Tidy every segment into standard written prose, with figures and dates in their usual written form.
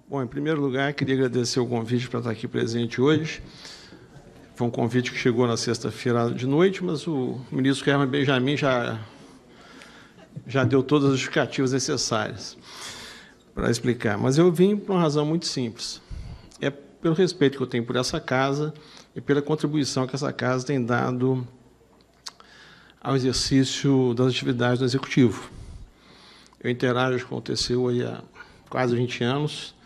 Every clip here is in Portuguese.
Bom, em primeiro lugar, queria agradecer o convite para estar aqui presente hoje. Foi um convite que chegou na sexta-feira de noite, mas o ministro Herman Benjamin já deu todas as justificativas necessárias para explicar. Mas eu vim por uma razão muito simples. É pelo respeito que eu tenho por essa casa e pela contribuição que essa casa tem dado ao exercício das atividades do Executivo. Eu interajo com o TCU aí há quase 20 anos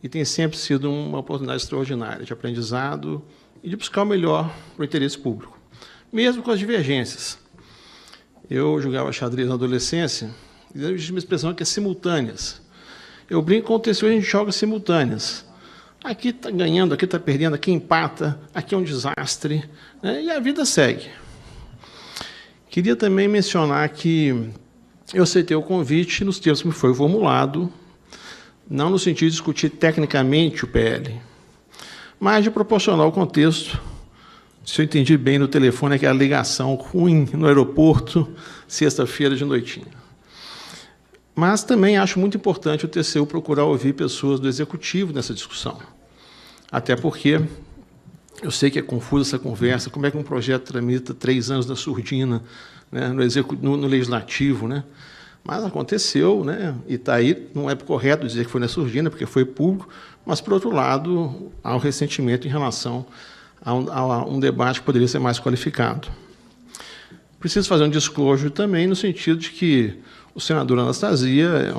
e tem sempre sido uma oportunidade extraordinária de aprendizado e de buscar o melhor para o interesse público, mesmo com as divergências. Eu jogava xadrez na adolescência e existe uma expressão que é simultâneas. Eu brinco com o TCU, a gente joga simultâneas. Aqui está ganhando, aqui está perdendo, aqui empata, aqui é um desastre, né? E a vida segue. Queria também mencionar que eu aceitei o convite nos termos que me foi formulado, não no sentido de discutir tecnicamente o PL, mas de proporcionar o contexto. Se eu entendi bem no telefone, aquela ligação ruim no aeroporto, sexta-feira de noitinha. Mas também acho muito importante o TCU procurar ouvir pessoas do Executivo nessa discussão. Até porque eu sei que é confusa essa conversa, como é que um projeto tramita 3 anos da surdina, né, no Legislativo, né? Mas aconteceu, né, e está aí, não é correto dizer que foi na surdina, porque foi público, mas, por outro lado, há um ressentimento em relação a um debate que poderia ser mais qualificado. Preciso fazer um disclosure também, no sentido de que o senador Anastasia,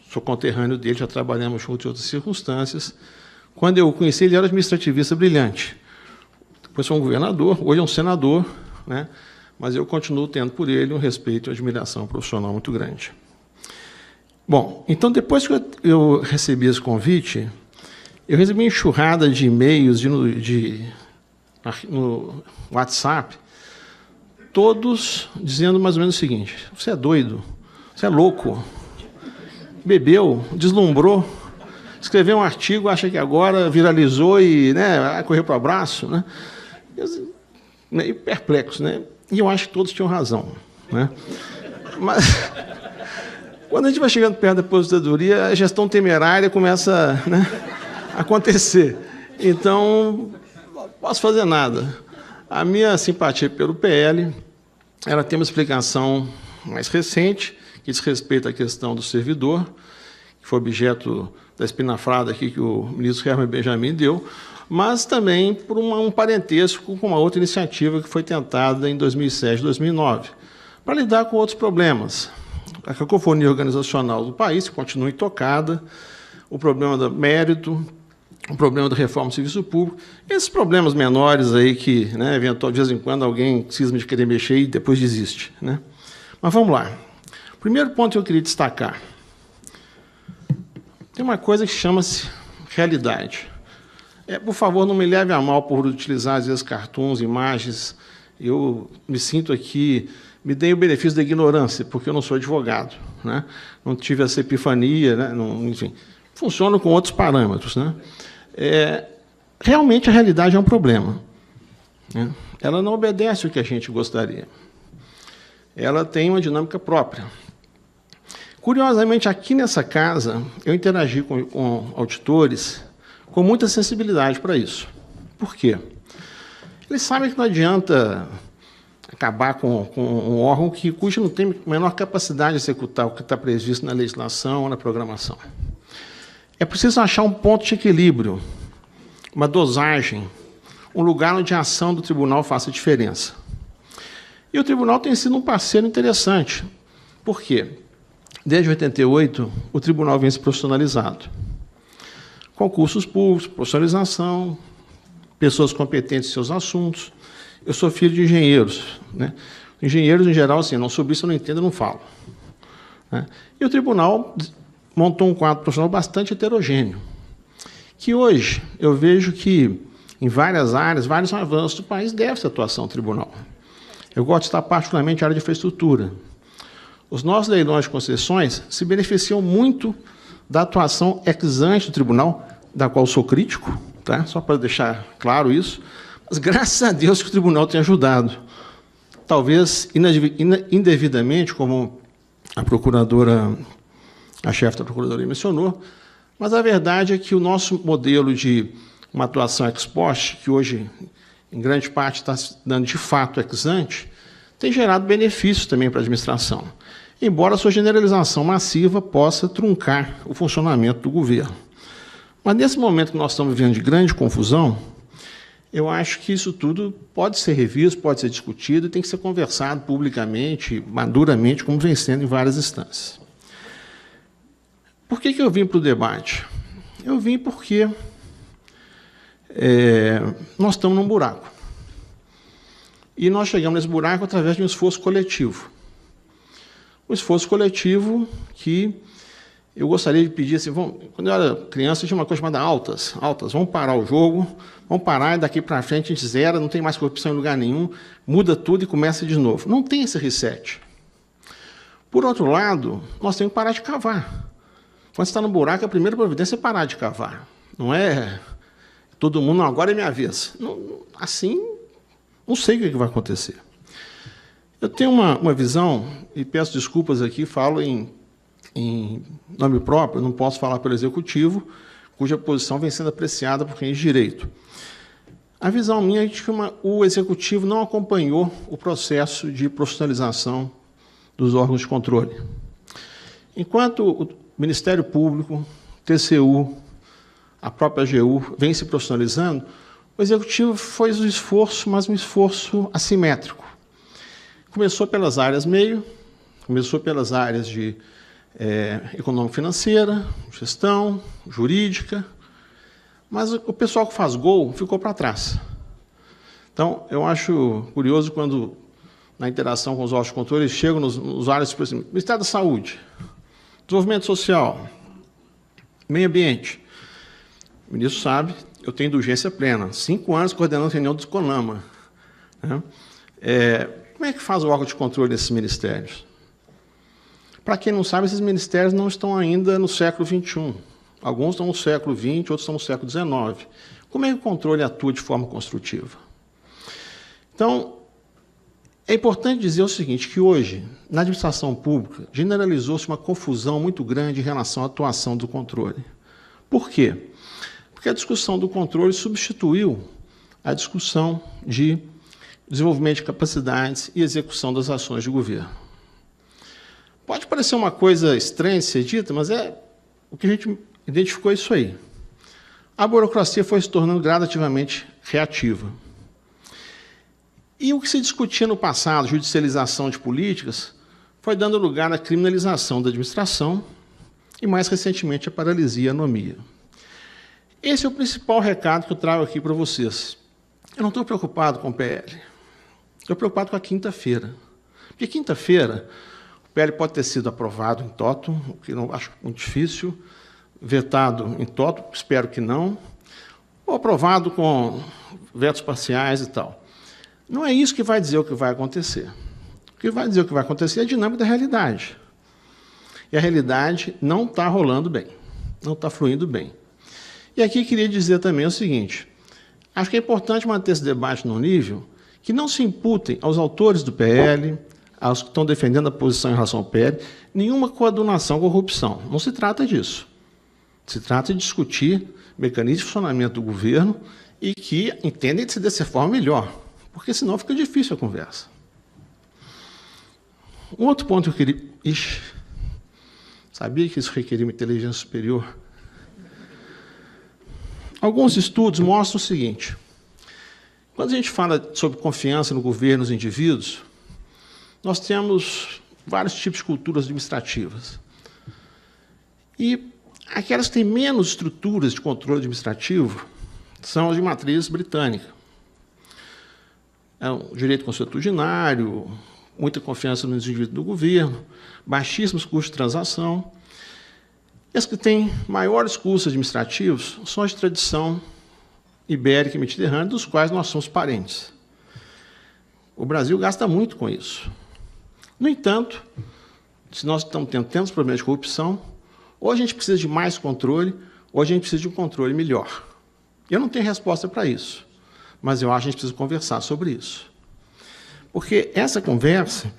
sou conterrâneo dele, já trabalhamos juntos em outras circunstâncias. Quando eu o conheci, ele era administrativista brilhante. Depois foi um governador, hoje é um senador, né? Mas eu continuo tendo por ele um respeito e uma admiração profissional muito grande. Bom, então, depois que eu recebi esse convite, eu recebi uma enxurrada de e-mails no WhatsApp, todos dizendo mais ou menos o seguinte: você é doido, você é louco, bebeu, deslumbrou, escreveu um artigo, acha que agora viralizou e, né, correu para o abraço, né? Meio perplexo, né? E eu acho que todos tinham razão, né? Mas quando a gente vai chegando perto da aposentadoria, a gestão temerária começa, né, a acontecer. Então, não posso fazer nada. A minha simpatia pelo PL, ela tem uma explicação mais recente, que diz respeito à questão do servidor, que foi objeto da espinafrada aqui que o ministro Herman Benjamin deu, mas também por um parentesco com uma outra iniciativa que foi tentada em 2007, 2009, para lidar com outros problemas. A cacofonia organizacional do país continua intocada, o problema do mérito, o problema da reforma do serviço público, esses problemas menores aí que, né, eventualmente, de vez em quando, alguém cisma de querer mexer e depois desiste, né? Mas vamos lá. O primeiro ponto que eu queria destacar: tem uma coisa que chama-se realidade. Por favor, não me leve a mal por utilizar, às vezes, cartoons, imagens. Eu me sinto aqui, me dei o benefício da ignorância, porque eu não sou advogado, né? Não tive essa epifania, né? Não, enfim, funciono com outros parâmetros, né? Realmente, a realidade é um problema, né? Ela não obedece o que a gente gostaria. Ela tem uma dinâmica própria. Curiosamente, aqui nessa casa, eu interagi com auditores com muita sensibilidade para isso. Por quê? Eles sabem que não adianta acabar com um órgão cujo não tem a menor capacidade de executar o que está previsto na legislação ou na programação. É preciso achar um ponto de equilíbrio, uma dosagem, um lugar onde a ação do tribunal faça diferença. E o tribunal tem sido um parceiro interessante. Por quê? Desde 88, o tribunal vem se profissionalizado. Concursos públicos, profissionalização, pessoas competentes em seus assuntos. Eu sou filho de engenheiros, né? Engenheiros, em geral, assim, não sobre isso eu não entendo, eu não falo, né? E o tribunal montou um quadro profissional bastante heterogêneo, que hoje eu vejo que, em várias áreas, vários avanços do país deve-se à atuação do tribunal. Eu gosto de estar particularmente na área de infraestrutura. Os nossos leilões de concessões se beneficiam muito da atuação ex ante do tribunal, da qual sou crítico, tá? Só para deixar claro isso, mas graças a Deus que o tribunal tem ajudado. Talvez indevidamente, como a procuradora, a chefe da procuradoria mencionou, Mas a verdade é que o nosso modelo de uma atuação ex post, que hoje, em grande parte, está se dando de fato ex ante, tem gerado benefícios também para a administração, embora a sua generalização massiva possa truncar o funcionamento do governo. Mas, nesse momento que nós estamos vivendo de grande confusão, eu acho que isso tudo pode ser revisto, pode ser discutido e tem que ser conversado publicamente, maduramente, como vem sendo em várias instâncias. Por que eu vim para o debate? Eu vim porque nós estamos num buraco. E nós chegamos nesse buraco através de um esforço coletivo. Um esforço coletivo que eu gostaria de pedir, assim, quando eu era criança, tinha uma coisa chamada altas, vamos parar o jogo, vamos parar, e daqui para frente a gente zera, não tem mais corrupção em lugar nenhum, muda tudo e começa de novo. Não tem esse reset. Por outro lado, nós temos que parar de cavar. Quando você está no buraco, a primeira providência é parar de cavar. Não é todo mundo, não, agora é minha vez. Não, assim, não sei o que vai acontecer. Eu tenho uma visão, e peço desculpas aqui, falo em nome próprio, não posso falar pelo Executivo, cuja posição vem sendo apreciada por quem é de direito. A visão minha é de que o Executivo não acompanhou o processo de profissionalização dos órgãos de controle. Enquanto o Ministério Público, TCU, a própria AGU vem se profissionalizando, o Executivo fez um esforço, mas um esforço assimétrico. Começou pelas áreas meio, começou pelas áreas de econômico-financeira, gestão, jurídica, mas o pessoal que faz gol ficou para trás. Então, eu acho curioso quando, na interação com os órgãos de controle, eles chegam nos áreas, por exemplo, Ministério da Saúde, Desenvolvimento Social, Meio Ambiente. O ministro sabe, eu tenho indulgência plena, 5 anos coordenando a reunião do CONAMA. Né? Como é que faz o órgão de controle desses ministérios? Para quem não sabe, esses ministérios não estão ainda no século XXI. Alguns estão no século XX, outros estão no século XIX. Como é que o controle atua de forma construtiva? Então, é importante dizer o seguinte, que hoje, na administração pública, generalizou-se uma confusão muito grande em relação à atuação do controle. Por quê? Porque a discussão do controle substituiu a discussão de desenvolvimento de capacidades e execução das ações de governo. Pode parecer uma coisa estranha de ser dita, mas o que a gente identificou é isso aí. A burocracia foi se tornando gradativamente reativa. E o que se discutia no passado, judicialização de políticas, foi dando lugar à criminalização da administração e, mais recentemente, a paralisia e a anomia. Esse é o principal recado que eu trago aqui para vocês. Eu não estou preocupado com o PL. Estou preocupado com a quinta-feira. Porque quinta-feira o PL pode ter sido aprovado em toto, o que não acho muito difícil, vetado em toto, espero que não, ou aprovado com vetos parciais e tal. Não é isso que vai dizer o que vai acontecer. O que vai dizer o que vai acontecer é a dinâmica da realidade. E a realidade não está rolando bem, não está fluindo bem. E aqui queria dizer também o seguinte, acho que é importante manter esse debate num nível que não se imputem aos autores do PL, aos que estão defendendo a posição em relação ao PL, nenhuma coadunação com corrupção. Não se trata disso. Se trata de discutir mecanismos de funcionamento do governo e que entendem de se dessa forma melhor, porque senão fica difícil a conversa. Um outro ponto que eu queria... Ixi, sabia que isso requeria uma inteligência superior? Alguns estudos mostram o seguinte, quando a gente fala sobre confiança no governo e nos indivíduos, nós temos vários tipos de culturas administrativas. E aquelas que têm menos estruturas de controle administrativo são as de matriz britânica. É um direito consuetudinário, muita confiança nos indivíduos do governo, baixíssimos custos de transação. E as que têm maiores custos administrativos são as de tradição ibérica e mediterrânea, dos quais nós somos parentes. O Brasil gasta muito com isso. No entanto, se nós estamos tendo tantos problemas de corrupção, ou a gente precisa de mais controle, ou a gente precisa de um controle melhor. Eu não tenho resposta para isso, mas eu acho que a gente precisa conversar sobre isso. Porque essa conversa,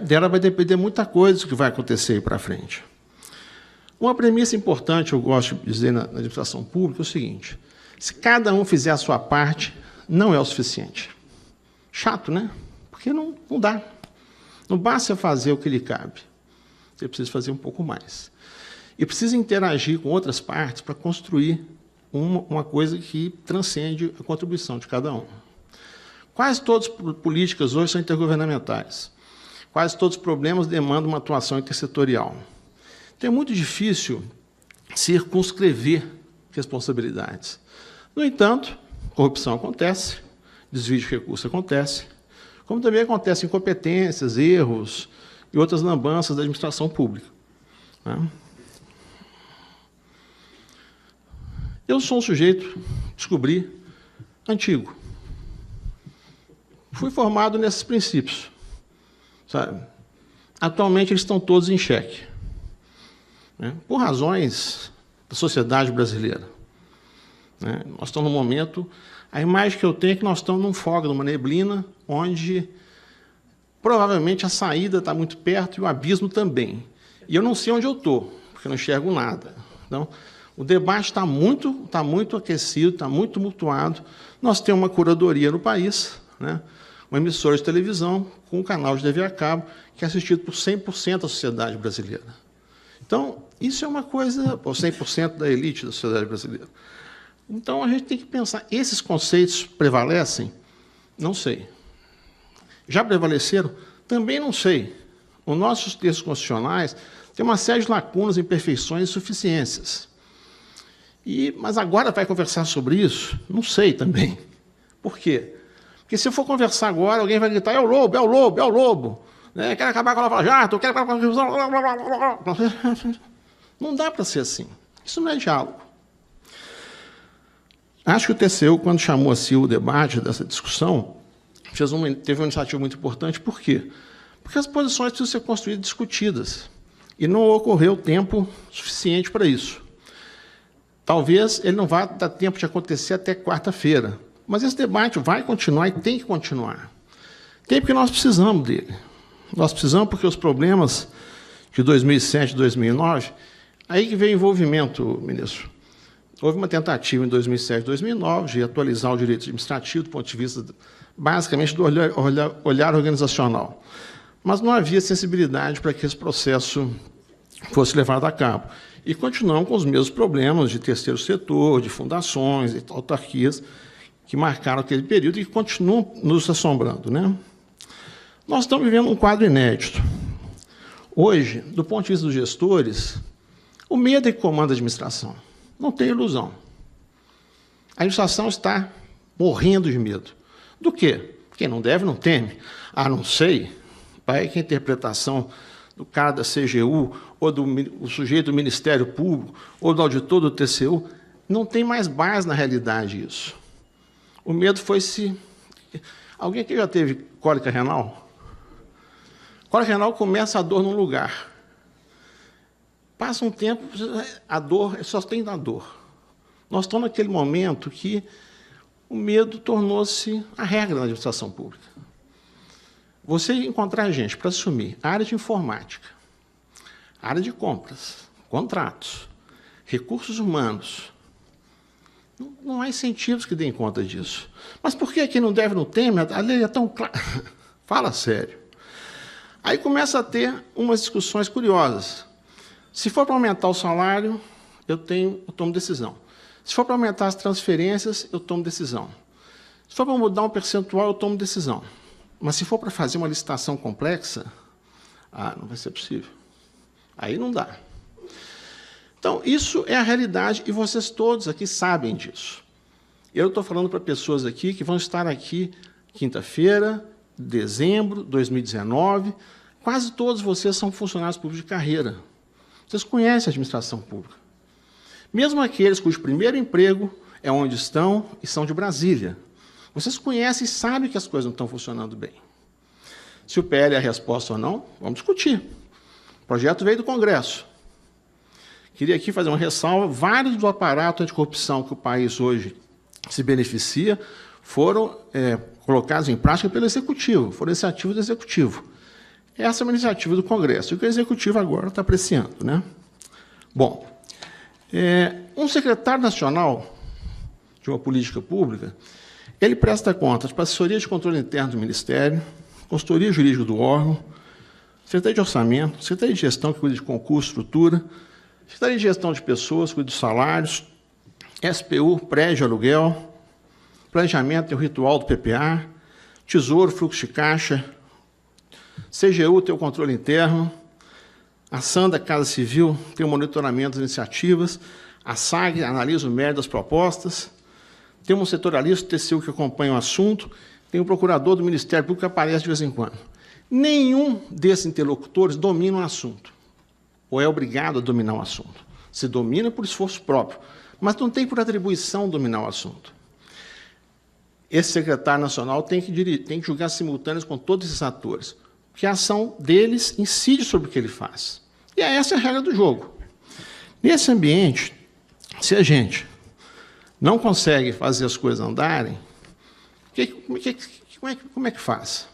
dela vai depender muita coisa do que vai acontecer aí para frente. Uma premissa importante, eu gosto de dizer na administração pública, é o seguinte: se cada um fizer a sua parte, não é o suficiente. Chato, né? Porque não dá. Não basta fazer o que lhe cabe. Você precisa fazer um pouco mais. E precisa interagir com outras partes para construir uma coisa que transcende a contribuição de cada um. Quase todas as políticas hoje são intergovernamentais. Quase todos os problemas demandam uma atuação intersetorial. Então, é muito difícil circunscrever responsabilidades. No entanto, corrupção acontece, desvio de recursos acontece, como também acontece incompetências, erros e outras lambanças da administração pública. Eu sou um sujeito, descobri, antigo. Fui formado nesses princípios. Sabe? Atualmente, eles estão todos em xeque, por razões da sociedade brasileira. Nós estamos num momento... A imagem que eu tenho é que nós estamos num fogo, numa neblina, onde provavelmente a saída está muito perto e o abismo também. E eu não sei onde eu estou, porque eu não enxergo nada. Então, o debate está muito aquecido, está muito tumultuado. Nós temos uma curadoria no país, uma emissora de televisão com um canal de TV a cabo que é assistido por 100% da sociedade brasileira. Então, isso é uma coisa... Ou 100% da elite da sociedade brasileira. Então, a gente tem que pensar, esses conceitos prevalecem? Não sei. Já prevaleceram? Também não sei. Os nossos textos constitucionais têm uma série de lacunas, imperfeições e insuficiências. Mas agora vai conversar sobre isso? Não sei também. Por quê? Porque se eu for conversar agora, alguém vai gritar, é o lobo, é o lobo, é o lobo. Quero acabar com a Lava Jato, quero acabar com a... Não dá para ser assim. Isso não é diálogo. Acho que o TCU, quando chamou assim o debate dessa discussão, teve uma iniciativa muito importante. Por quê? Porque as posições precisam ser construídas e discutidas. E não ocorreu tempo suficiente para isso. Talvez ele não vá dar tempo de acontecer até quarta-feira. Mas esse debate vai continuar e tem que continuar. Tem porque nós precisamos dele. Nós precisamos porque os problemas de 2007 e 2009, aí que veio o envolvimento, ministro. Houve uma tentativa em 2007 e 2009 de atualizar o direito administrativo do ponto de vista, basicamente, do olhar organizacional. Mas não havia sensibilidade para que esse processo fosse levado a cabo. E continuamos com os mesmos problemas de terceiro setor, de fundações e autarquias que marcaram aquele período e que continuam nos assombrando. Nós estamos vivendo um quadro inédito. Hoje, do ponto de vista dos gestores, o medo é que comanda a administração. Não tem ilusão. A administração está morrendo de medo. Do quê? Quem não deve, não teme. Não sei. Vai que a interpretação do cara da CGU, ou do sujeito do Ministério Público, ou do auditor do TCU, não tem mais base na realidade isso. O medo foi se... Alguém aqui já teve cólica renal? Cólica renal começa a dor num lugar. Passa um tempo, a dor, só tem da dor. Nós estamos naquele momento que o medo tornou-se a regra na administração pública. Você encontrar gente para assumir a área de informática, a área de compras, contratos, recursos humanos, não há incentivos que deem conta disso. Mas por que aqui não deve, não teme? A lei é tão clara. Fala sério. Aí começa a ter umas discussões curiosas. Se for para aumentar o salário, eu tomo decisão. Se for para aumentar as transferências, eu tomo decisão. Se for para mudar um percentual, eu tomo decisão. Mas se for para fazer uma licitação complexa, não vai ser possível. Aí não dá. Então, isso é a realidade, e vocês todos aqui sabem disso. Eu estou falando para pessoas aqui que vão estar aqui quinta-feira, dezembro de 2019. Quase todos vocês são funcionários públicos de carreira. Vocês conhecem a administração pública. Mesmo aqueles cujo primeiro emprego é onde estão e são de Brasília. Vocês conhecem e sabem que as coisas não estão funcionando bem. Se o PL é a resposta ou não, vamos discutir. O projeto veio do Congresso. Queria aqui fazer uma ressalva. Vários do aparato anticorrupção que o país hoje se beneficia foram colocados em prática pelo Executivo, foram iniciativas do Executivo. Essa é uma iniciativa do Congresso, e o que o Executivo agora está apreciando. Bom, um secretário nacional de uma política pública, ele presta contas para a assessoria de controle interno do Ministério, consultoria jurídica do órgão, Secretaria de Orçamento, Secretaria de Gestão, que cuida de concurso, estrutura, Secretaria de Gestão de Pessoas, cuida dos salários, SPU, prédio, aluguel, planejamento, tem o ritual do PPA, Tesouro, fluxo de caixa, CGU tem o controle interno, a SANDA, Casa Civil, tem o monitoramento das iniciativas, a SAG analisa o mérito das propostas, tem um setorialista, o TCU, que acompanha o assunto, tem o procurador do Ministério Público que aparece de vez em quando. Nenhum desses interlocutores domina o assunto, ou é obrigado a dominar o assunto. Se domina por esforço próprio, mas não tem por atribuição dominar o assunto. Esse secretário nacional tem que julgar simultâneos com todos esses atores, porque a ação deles incide sobre o que ele faz. E essa é a regra do jogo. Nesse ambiente, se a gente não consegue fazer as coisas andarem, como é que faz?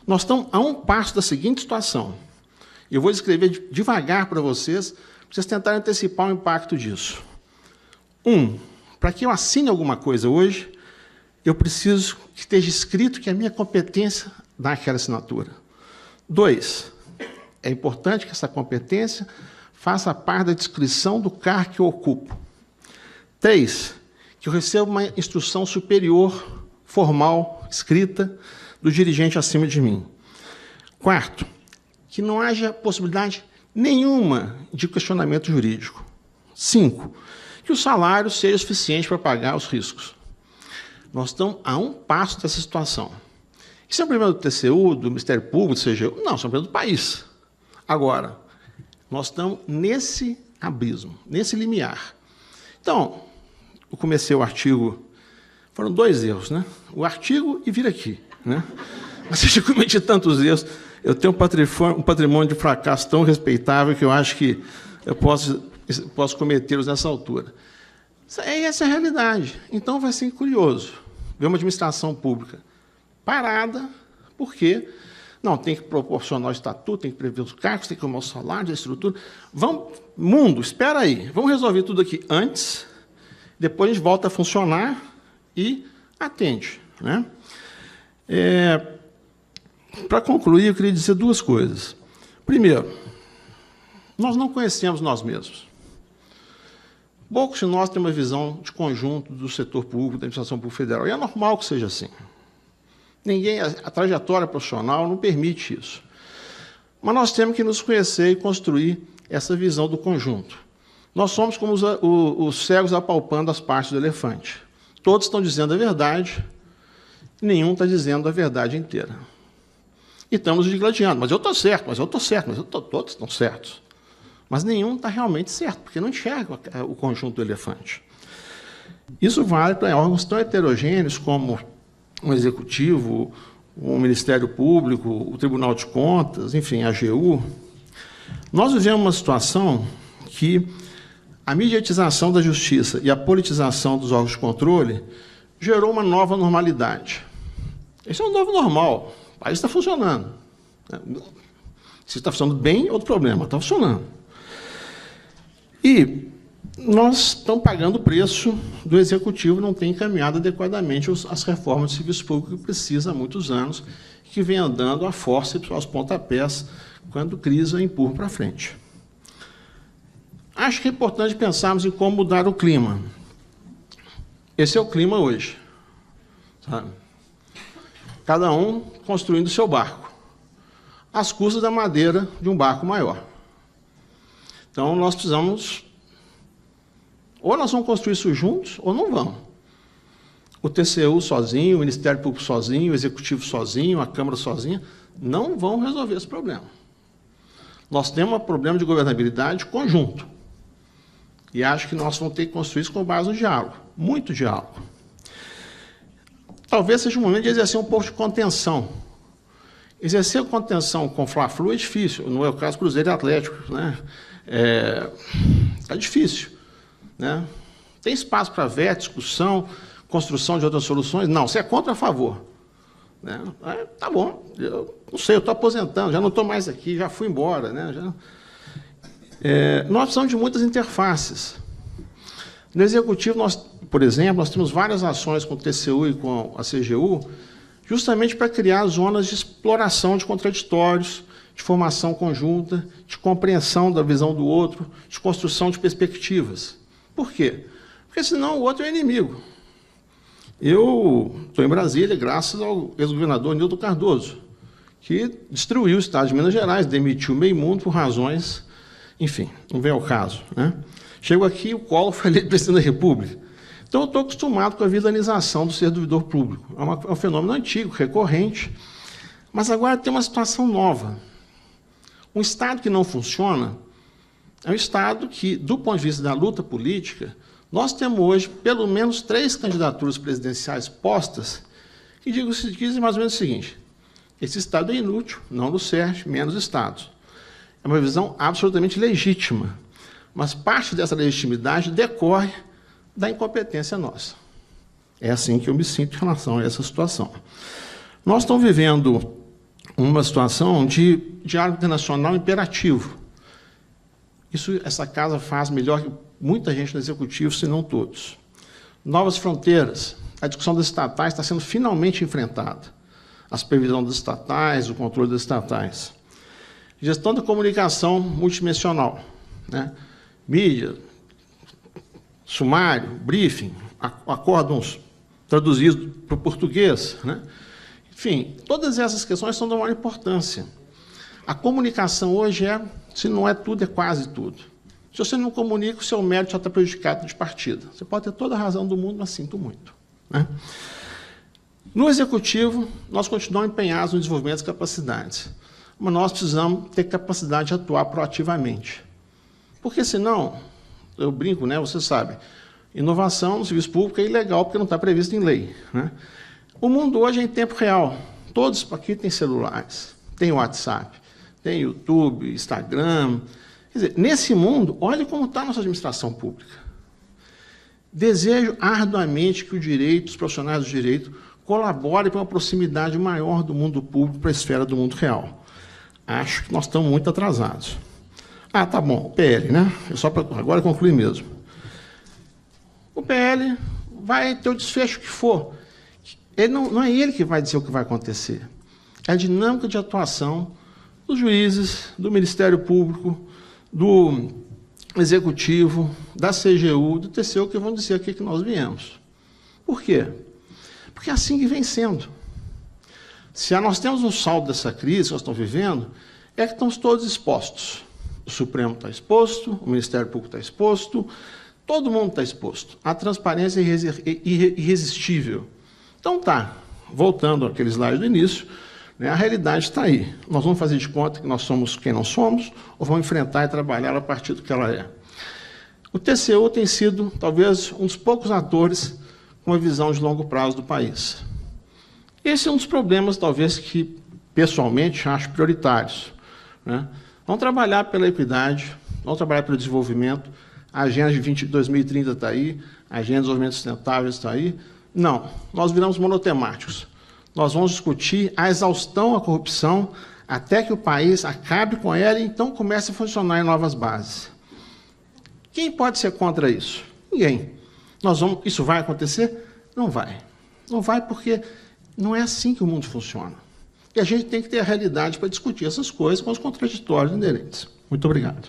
Nós estamos a um passo da seguinte situação. Eu vou escrever devagar para vocês tentarem antecipar o impacto disso. Para que eu assine alguma coisa hoje, eu preciso que esteja escrito que a minha competência dá aquela assinatura. 2, é importante que essa competência faça parte da descrição do cargo que eu ocupo. 3, que eu receba uma instrução superior, formal, escrita, do dirigente acima de mim. 4, que não haja possibilidade nenhuma de questionamento jurídico. 5, que o salário seja suficiente para pagar os riscos. Nós estamos a um passo dessa situação. Isso é um problema do TCU, do Ministério Público, do CGU? Não, isso é um problema do país. Agora, nós estamos nesse abismo, nesse limiar. Então, eu comecei o artigo, foram 2 erros, né? O artigo e vir aqui, né? Mas eu já cometi tantos erros, eu tenho um patrimônio de fracasso tão respeitável que eu acho que eu posso cometê-los nessa altura. Essa é a realidade. Então, vai ser curioso ver uma administração pública parada, porque tem que proporcionar o estatuto, tem que prever os cargos, tem que arrumar o salário, a estrutura. Mundo, espera aí, vamos resolver tudo aqui antes, depois a gente volta a funcionar e atende, né? Para concluir, eu queria dizer 2 coisas. Primeiro, nós não conhecemos nós mesmos. Poucos de nós têm uma visão de conjunto do setor público, da administração pública federal, e é normal que seja assim. A trajetória profissional não permite isso. Mas nós temos que nos conhecer e construir essa visão do conjunto. Nós somos como os cegos apalpando as partes do elefante. Todos estão dizendo a verdade, e nenhum está dizendo a verdade inteira. E estamos digladiando, mas eu estou certo, todos estão certos. Mas nenhum está realmente certo, porque não enxerga o conjunto do elefante. Isso vale para órgãos tão heterogêneos como um Executivo, o Ministério Público, o Tribunal de Contas, enfim, a AGU. Nós vivemos uma situação que a mediatização da justiça e a politização dos órgãos de controle gerou uma nova normalidade. Esse é um novo normal. O país está funcionando. Se está funcionando bem, outro problema. Está funcionando. E nós estamos pagando o preço do Executivo não ter encaminhado adequadamente as reformas do serviço público que precisa há muitos anos, que vem andando à força e aos pontapés quando crise empurra para frente. Acho que é importante pensarmos em como mudar o clima. Esse é o clima hoje. Sabe? Cada um construindo o seu barco, às custas da madeira de um barco maior. Então, nós precisamos, ou nós vamos construir isso juntos, ou não vamos. O TCU sozinho, o Ministério Público sozinho, o Executivo sozinho, a Câmara sozinha, não vão resolver esse problema. Nós temos um problema de governabilidade conjunto. E acho que nós vamos ter que construir isso com base no diálogo, muito diálogo. Talvez seja o momento de exercer um pouco de contenção. Exercer contenção com Fla-Flu é difícil, não é o caso Cruzeiro e Atlético, né? É difícil, né? Tem espaço para ver, discussão, construção de outras soluções? Não, você é contra ou a favor? Né? Tá bom, eu não sei, eu estou aposentando, já não estou mais aqui, já fui embora. Né? Nós precisamos de muitas interfaces. No Executivo, por exemplo, nós temos várias ações com o TCU e com a CGU, justamente para criar zonas de exploração de contraditórios, de formação conjunta, de compreensão da visão do outro, de construção de perspectivas. Por quê? Porque senão o outro é inimigo. Eu estou em Brasília graças ao ex-governador Nildo Cardoso, que destruiu o Estado de Minas Gerais, demitiu meio mundo por razões, enfim, não vem ao caso, né? Chego aqui, o Collor foi eleito presidente da República. Então, eu estou acostumado com a vilanização do servidor público. É um fenômeno antigo, recorrente, mas agora tem uma situação nova. Um Estado que não funciona é um Estado que, do ponto de vista da luta política, nós temos hoje pelo menos 3 candidaturas presidenciais postas que dizem mais ou menos o seguinte: esse Estado é inútil, não nos serve, menos Estados. É uma visão absolutamente legítima, mas parte dessa legitimidade decorre da incompetência nossa. É assim que eu me sinto em relação a essa situação. Nós estamos vivendo uma situação de diálogo internacional imperativo. Essa casa faz melhor que muita gente no Executivo, se não todos. Novas fronteiras. A discussão das estatais está sendo finalmente enfrentada. A supervisão das estatais, o controle das estatais. Gestão da comunicação multidimensional, né? Mídia, sumário, briefing, acórdãos traduzidos para o português, né? Enfim, todas essas questões são de maior importância. A comunicação hoje se não é tudo, é quase tudo. Se você não comunica, o seu mérito já está prejudicado de partida. Você pode ter toda a razão do mundo, mas sinto muito, né? No Executivo, nós continuamos empenhados no desenvolvimento das capacidades, mas nós precisamos ter capacidade de atuar proativamente. Porque, senão, eu brinco, né, você sabe, inovação no serviço público é ilegal porque não está previsto em lei, né? O mundo hoje é em tempo real. Todos aqui têm celulares, têm WhatsApp, têm YouTube, Instagram. Quer dizer, nesse mundo, olha como está a nossa administração pública. Desejo arduamente que o direito, os profissionais do direito, colaborem para uma proximidade maior do mundo público para a esfera do mundo real. Acho que nós estamos muito atrasados. Ah, tá bom, o PL, né? Só para agora concluir mesmo. O PL vai ter o desfecho que for. Não é ele que vai dizer o que vai acontecer. É a dinâmica de atuação dos juízes, do Ministério Público, do Executivo, da CGU, do TCU, que vão dizer aqui que nós viemos. Por quê? Porque é assim que vem sendo. Se nós temos um saldo dessa crise que nós estamos vivendo, é que estamos todos expostos. O Supremo está exposto, o Ministério Público está exposto, todo mundo está exposto. A transparência é irresistível. Então tá, voltando àquele slide do início, né, a realidade está aí. Nós vamos fazer de conta que nós somos quem não somos, ou vamos enfrentar e trabalhar a partir do que ela é. O TCU tem sido, talvez, um dos poucos atores com uma visão de longo prazo do país. Esse é um dos problemas, talvez, que, pessoalmente, acho prioritários, né? Vamos trabalhar pela equidade, vamos trabalhar pelo desenvolvimento, a Agenda de 2030 está aí, a Agenda de Desenvolvimento Sustentável está aí. Não, nós viramos monotemáticos. Nós vamos discutir a exaustão à corrupção até que o país acabe com ela e então comece a funcionar em novas bases. Quem pode ser contra isso? Ninguém. Isso vai acontecer? Não vai. Não vai porque não é assim que o mundo funciona. E a gente tem que ter a realidade para discutir essas coisas com os contraditórios inerentes. Muito obrigado.